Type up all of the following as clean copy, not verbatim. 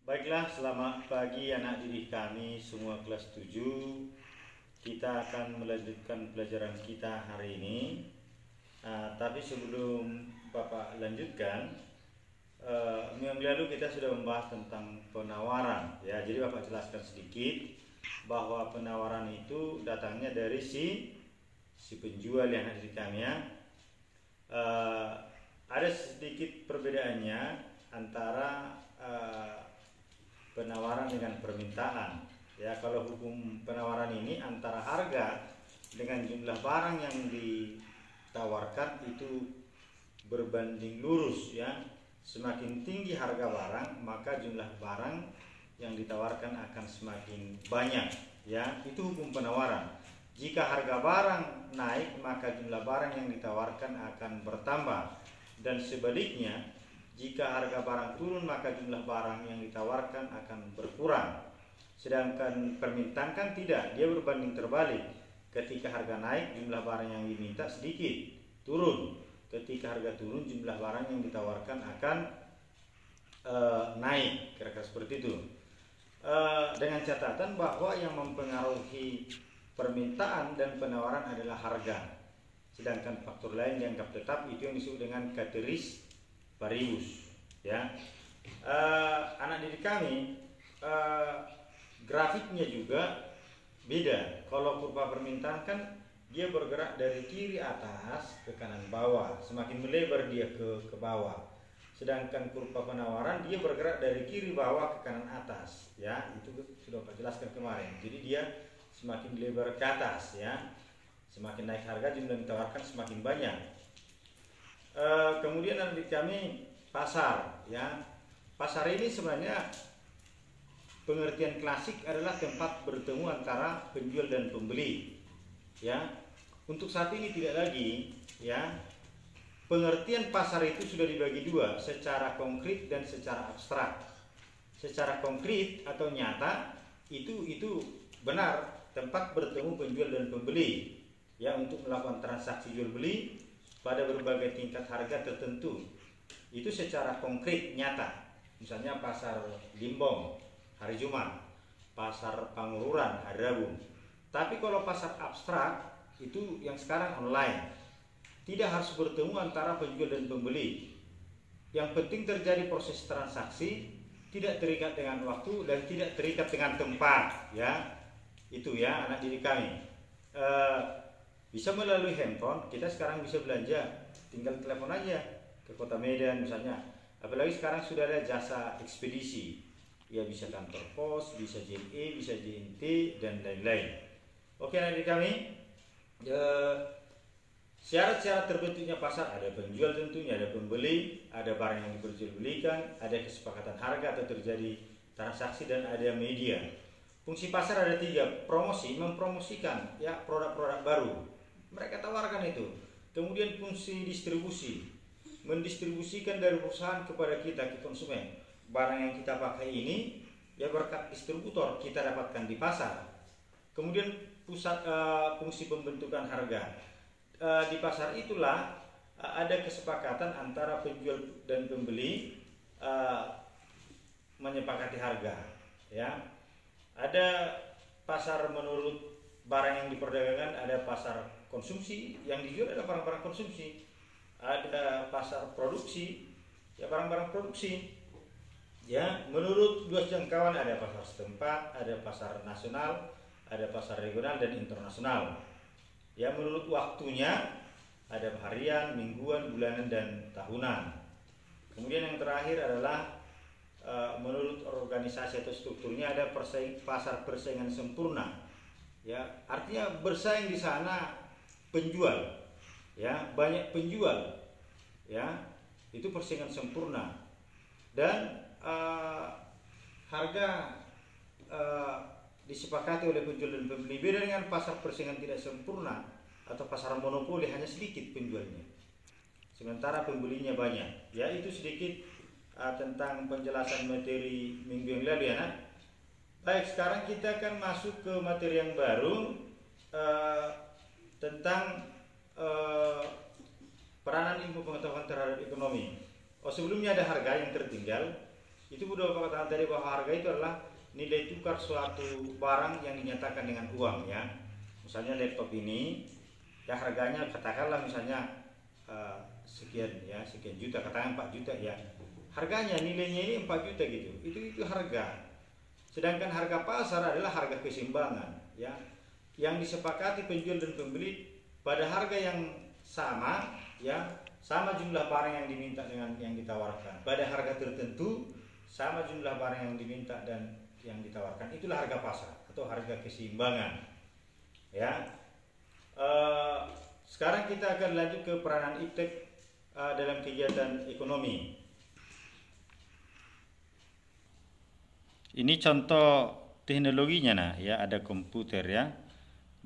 Baiklah, selamat pagi anak didik kami semua kelas 7. Kita akan melanjutkan pelajaran kita hari ini. Tapi sebelum Bapak lanjutkan, minggu lalu kita sudah membahas tentang penawaran. Ya, jadi Bapak jelaskan sedikit bahwa penawaran itu datangnya dari si penjual yang anak didik kami ya. Ada sedikit perbedaannya antara penawaran dengan permintaan. Ya, kalau hukum penawaran ini antara harga dengan jumlah barang yang ditawarkan itu berbanding lurus ya. Semakin tinggi harga barang, maka jumlah barang yang ditawarkan akan semakin banyak ya. Itu hukum penawaran. Jika harga barang naik, maka jumlah barang yang ditawarkan akan bertambah, dan sebaliknya jika harga barang turun, maka jumlah barang yang ditawarkan akan berkurang. Sedangkan permintaan kan tidak, dia berbanding terbalik. Ketika harga naik, jumlah barang yang diminta sedikit, turun. Ketika harga turun, jumlah barang yang ditawarkan akan naik, kira-kira seperti itu. Dengan catatan bahwa yang mempengaruhi permintaan dan penawaran adalah harga. Sedangkan faktor lain dianggap tetap, itu yang disebut dengan ceteris paribus ya. Anak didik kami, grafiknya juga beda. Kalau kurva permintaan kan dia bergerak dari kiri atas ke kanan bawah, semakin melebar dia ke bawah. Sedangkan kurva penawaran dia bergerak dari kiri bawah ke kanan atas ya. Itu sudah Pak jelaskan kemarin. Jadi dia semakin lebar ke atas ya. Semakin naik harga, jumlah yang ditawarkan semakin banyak. Kemudian di kami pasar ya. Pasar ini sebenarnya pengertian klasik adalah tempat bertemu antara penjual dan pembeli ya. Untuk saat ini tidak lagi ya. Pengertian pasar itu sudah dibagi dua, secara konkret dan secara abstrak. Secara konkret atau nyata itu benar tempat bertemu penjual dan pembeli ya, untuk melakukan transaksi jual beli pada berbagai tingkat harga tertentu. Itu secara konkret nyata. Misalnya pasar Limbong hari Jumat, pasar Pangururan hari Rabu. Tapi kalau pasar abstrak itu yang sekarang online, tidak harus bertemu antara penjual dan pembeli. Yang penting terjadi proses transaksi, tidak terikat dengan waktu dan tidak terikat dengan tempat ya. Itu ya anak didik kami. Bisa melalui handphone, kita sekarang bisa belanja, tinggal telepon aja ke Kota Medan misalnya. Apalagi sekarang sudah ada jasa ekspedisi, ya bisa kantor pos, bisa JNE, bisa JNT dan lain-lain. Oke adik kami, syarat-syarat terbentuknya pasar ada penjual tentunya, ada pembeli, ada barang yang diperjualbelikan, ada kesepakatan harga atau terjadi transaksi, dan ada media. Fungsi pasar ada 3, promosi, mempromosikan ya produk-produk baru, mereka tawarkan itu. Kemudian fungsi distribusi, mendistribusikan dari perusahaan kepada kita konsumen. Barang yang kita pakai ini ya berkat distributor kita dapatkan di pasar. Kemudian fungsi pembentukan harga. Di pasar itulah ada kesepakatan antara penjual dan pembeli menyepakati harga ya. Ada pasar menurut barang yang diperdagangkan, ada pasar konsumsi, yang dijual adalah barang-barang konsumsi. Ada pasar produksi, ya barang-barang produksi. Ya, menurut luas jangkauan ada pasar setempat, ada pasar nasional, ada pasar regional dan internasional. Ya, menurut waktunya ada harian, mingguan, bulanan dan tahunan. Kemudian yang terakhir adalah menurut organisasi atau strukturnya ada pasar persaingan sempurna. Ya, artinya bersaing di sana penjual, ya banyak penjual, ya itu persaingan sempurna, dan harga disepakati oleh penjual dan pembeli. Beda dengan pasar persaingan tidak sempurna atau pasar monopoli, hanya sedikit penjualnya, sementara pembelinya banyak. Ya, itu sedikit tentang penjelasan materi minggu yang lalu ya nak. Baik, sekarang kita akan masuk ke materi yang baru tentang peranan ilmu pengetahuan terhadap ekonomi. Sebelumnya ada harga yang tertinggal. Itu udah katakan tadi bahwa harga itu adalah nilai tukar suatu barang yang dinyatakan dengan uang ya. Misalnya laptop ini ya harganya katakanlah misalnya sekian juta, katakan 4 juta ya. Harganya nilainya ini 4 juta gitu. Itu harga. Sedangkan harga pasar adalah harga keseimbangan ya. Yang disepakati penjual dan pembeli pada harga yang sama ya, sama jumlah barang yang diminta dengan yang ditawarkan. Pada harga tertentu sama jumlah barang yang diminta dan yang ditawarkan. Itulah harga pasar atau harga keseimbangan. Ya. Sekarang kita akan lanjut ke peranan iptek dalam kegiatan ekonomi. Ini contoh teknologinya nah ya, ada komputer ya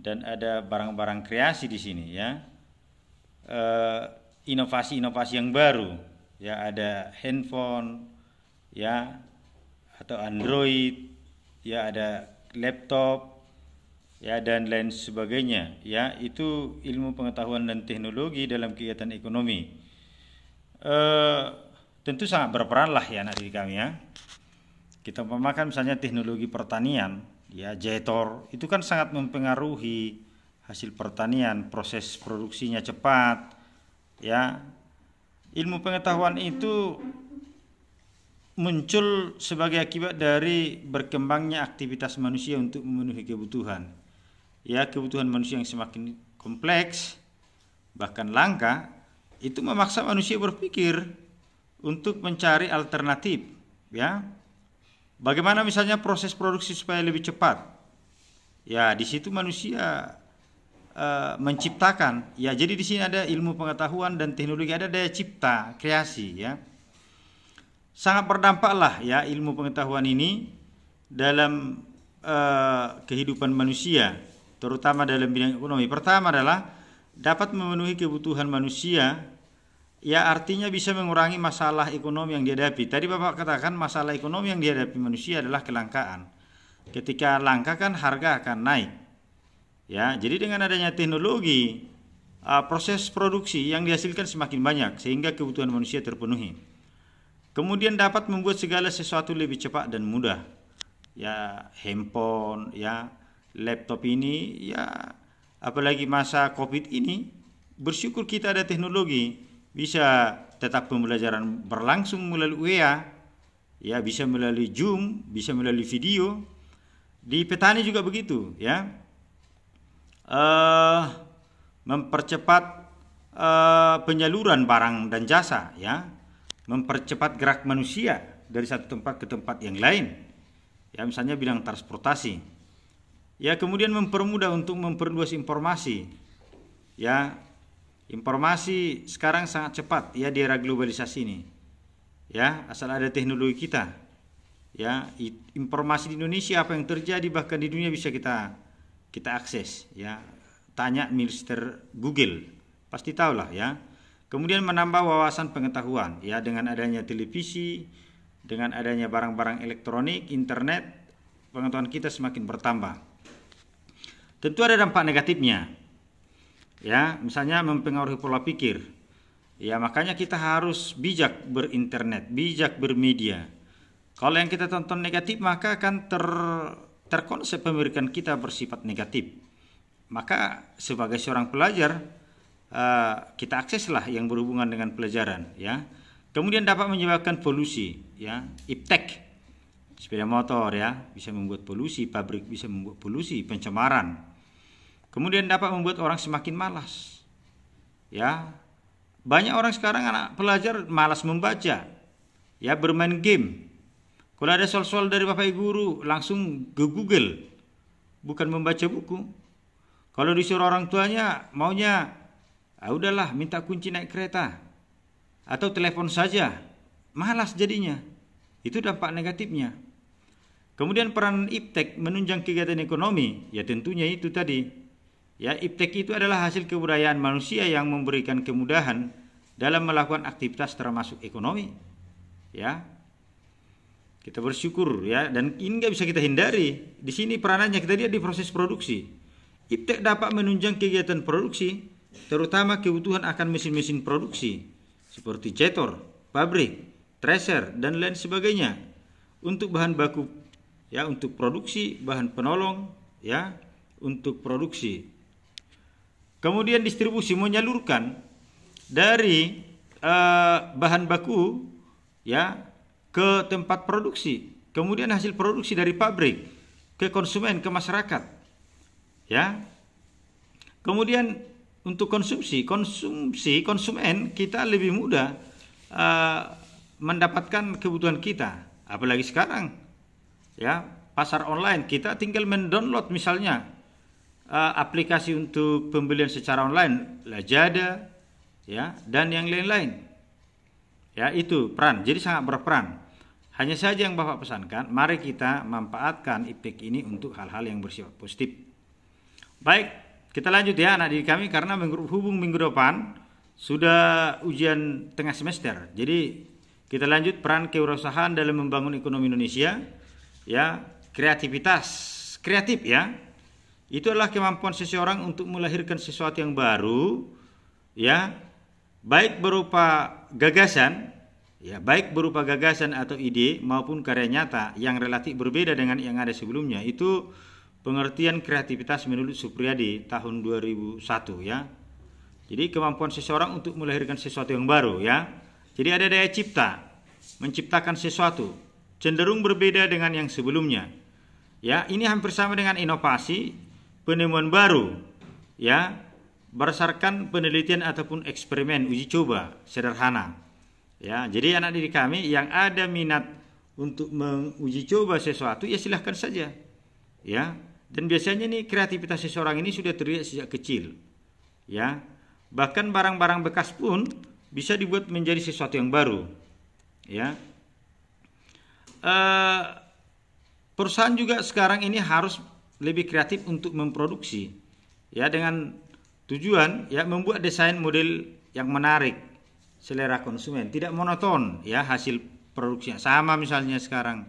dan ada barang-barang kreasi di sini ya. Inovasi-inovasi yang baru ya, ada handphone ya atau Android ya, ada laptop ya dan lain sebagainya ya. Itu ilmu pengetahuan dan teknologi dalam kegiatan ekonomi. Tentu sangat berperan lah ya anak didik kami ya. Kita memakan misalnya teknologi pertanian ya, Jetor itu kan sangat mempengaruhi hasil pertanian, proses produksinya cepat ya. Ilmu pengetahuan itu muncul sebagai akibat dari berkembangnya aktivitas manusia untuk memenuhi kebutuhan ya, kebutuhan manusia yang semakin kompleks bahkan langka. Itu memaksa manusia berpikir untuk mencari alternatif ya. Bagaimana misalnya proses produksi supaya lebih cepat? Ya, di situ manusia menciptakan. Ya, jadi di sini ada ilmu pengetahuan dan teknologi, ada daya cipta, kreasi ya. Sangat berdampaklah ya ilmu pengetahuan ini dalam kehidupan manusia, terutama dalam bidang ekonomi. Pertama adalah dapat memenuhi kebutuhan manusia. Ya, artinya bisa mengurangi masalah ekonomi yang dihadapi. Tadi Bapak katakan masalah ekonomi yang dihadapi manusia adalah kelangkaan. Ketika langka kan harga akan naik. Ya, jadi dengan adanya teknologi, proses produksi yang dihasilkan semakin banyak sehingga kebutuhan manusia terpenuhi. Kemudian dapat membuat segala sesuatu lebih cepat dan mudah. Ya, handphone, ya, laptop ini, ya, apalagi masa Covid ini, bersyukur kita ada teknologi. Bisa tetap pembelajaran berlangsung melalui WA, ya bisa melalui Zoom, bisa melalui video. Di petani juga begitu, ya. Mempercepat penyaluran barang dan jasa, ya. Mempercepat gerak manusia dari satu tempat ke tempat yang lain. Ya, misalnya bidang transportasi. Ya, kemudian mempermudah untuk memperluas informasi. Ya, informasi sekarang sangat cepat ya di era globalisasi ini. Ya, asal ada teknologi kita. Ya, informasi di Indonesia apa yang terjadi bahkan di dunia bisa kita akses ya. Tanya Mister Google, pasti tahulah ya. Kemudian menambah wawasan pengetahuan ya dengan adanya televisi, dengan adanya barang-barang elektronik, internet, pengetahuan kita semakin bertambah. Tentu ada dampak negatifnya. Ya, misalnya mempengaruhi pola pikir. Ya, makanya kita harus bijak berinternet, bijak bermedia. Kalau yang kita tonton negatif, maka akan terkonsep pemikiran kita bersifat negatif. Maka sebagai seorang pelajar, kita akseslah yang berhubungan dengan pelajaran. Ya, kemudian dapat menyebabkan polusi. Ya, iptek, sepeda motor ya bisa membuat polusi, pabrik bisa membuat polusi, pencemaran. Kemudian dapat membuat orang semakin malas. Ya, banyak orang sekarang anak pelajar malas membaca. Ya, bermain game. Kalau ada soal-soal dari Bapak Ibu guru, langsung ke Google. Bukan membaca buku. Kalau disuruh orang tuanya, maunya, udahlah minta kunci naik kereta. Atau telepon saja. Malas jadinya. Itu dampak negatifnya. Kemudian peran iptek menunjang kegiatan ekonomi. Ya tentunya itu tadi. Ya, iptek itu adalah hasil kebudayaan manusia yang memberikan kemudahan dalam melakukan aktivitas termasuk ekonomi. Ya, kita bersyukur ya, dan ini nggak bisa kita hindari. Di sini peranannya kita lihat di proses produksi. Iptek dapat menunjang kegiatan produksi, terutama kebutuhan akan mesin-mesin produksi seperti jetor, pabrik, thresher dan lain sebagainya. untuk bahan baku, ya, untuk produksi, bahan penolong, ya, untuk produksi. Kemudian distribusi, menyalurkan dari bahan baku, ya, ke tempat produksi, kemudian hasil produksi dari pabrik ke konsumen, ke masyarakat, ya. Kemudian untuk konsumsi konsumen kita lebih mudah mendapatkan kebutuhan kita, apalagi sekarang, ya, pasar online, kita tinggal mendownload misalnya aplikasi untuk pembelian secara online, Lazada, ya, dan yang lain-lain, ya, itu peran, jadi sangat berperan. Hanya saja yang Bapak pesankan, mari kita manfaatkan IPTEK ini untuk hal-hal yang bersifat positif. Baik, kita lanjut ya anak didik kami, karena berhubung minggu depan sudah ujian tengah semester. Jadi kita lanjut peran kewirausahaan dalam membangun ekonomi Indonesia, ya, kreatif, ya. Itu adalah kemampuan seseorang untuk melahirkan sesuatu yang baru, ya, baik berupa gagasan, ya, baik berupa gagasan atau ide maupun karya nyata yang relatif berbeda dengan yang ada sebelumnya. Itu pengertian kreativitas menurut Supriyadi tahun 2001, ya. Jadi kemampuan seseorang untuk melahirkan sesuatu yang baru, ya. Jadi ada daya cipta, menciptakan sesuatu cenderung berbeda dengan yang sebelumnya. Ya, ini hampir sama dengan inovasi, penemuan baru, ya, berdasarkan penelitian ataupun eksperimen uji coba sederhana. Ya, jadi anak didik kami yang ada minat untuk menguji coba sesuatu, ya silahkan saja, ya. Dan biasanya nih kreativitas seseorang ini sudah terlihat sejak kecil, ya. Bahkan barang-barang bekas pun bisa dibuat menjadi sesuatu yang baru, ya. Perusahaan juga sekarang ini harus lebih kreatif untuk memproduksi, ya, dengan tujuan, ya, membuat desain model yang menarik selera konsumen, tidak monoton, ya, hasil produksinya. Sama misalnya sekarang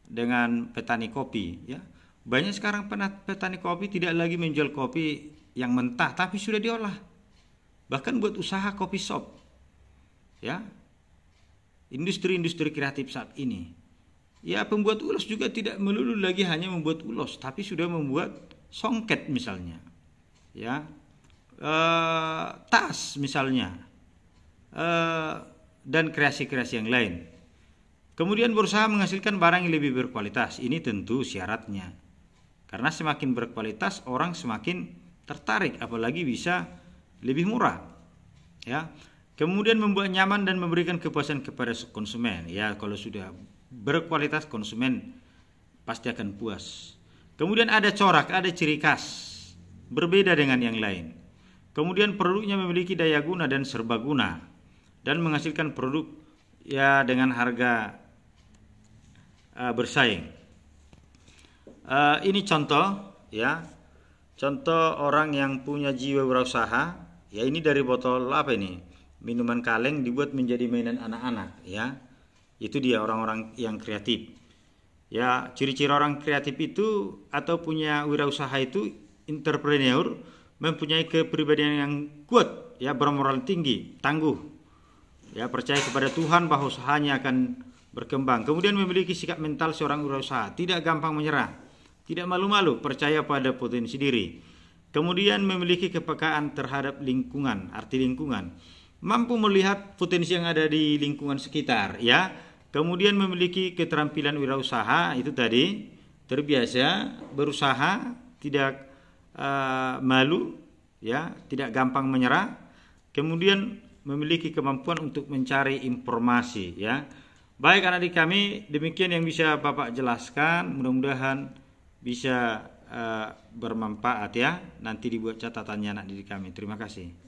dengan petani kopi, ya. Banyak sekarang petani kopi tidak lagi menjual kopi yang mentah, tapi sudah diolah. Bahkan buat usaha kopi shop, ya. Industri-industri kreatif saat ini. Ya, pembuat ulos juga tidak melulu lagi hanya membuat ulos, tapi sudah membuat songket misalnya, ya, tas misalnya, dan kreasi-kreasi yang lain. Kemudian berusaha menghasilkan barang yang lebih berkualitas. Ini tentu syaratnya, karena semakin berkualitas orang semakin tertarik, apalagi bisa lebih murah, ya. Kemudian membuat nyaman dan memberikan kepuasan kepada konsumen. Ya, kalau sudah berkualitas konsumen pasti akan puas. Kemudian ada corak, ada ciri khas, berbeda dengan yang lain. Kemudian produknya memiliki daya guna dan serbaguna, dan menghasilkan produk, ya, dengan harga bersaing. Ini contoh, ya, contoh orang yang punya jiwa wirausaha. Ya, ini dari botol apa ini? Minuman kaleng dibuat menjadi mainan anak-anak, ya. Itu dia orang-orang yang kreatif. Ya, ciri-ciri orang kreatif itu atau punya wirausaha itu entrepreneur, mempunyai kepribadian yang kuat, ya, bermoral tinggi, tangguh. Ya, percaya kepada Tuhan bahwa usahanya akan berkembang. Kemudian memiliki sikap mental seorang wirausaha, tidak gampang menyerah, tidak malu-malu, percaya pada potensi diri. Kemudian memiliki kepekaan terhadap lingkungan, arti lingkungan, mampu melihat potensi yang ada di lingkungan sekitar, ya. Kemudian memiliki keterampilan wirausaha, itu tadi, terbiasa berusaha, tidak malu, ya, tidak gampang menyerah. Kemudian memiliki kemampuan untuk mencari informasi, ya. Baik anak didik kami, demikian yang bisa Bapak jelaskan, mudah-mudahan bisa bermanfaat, ya. Nanti dibuat catatannya anak didik kami. Terima kasih.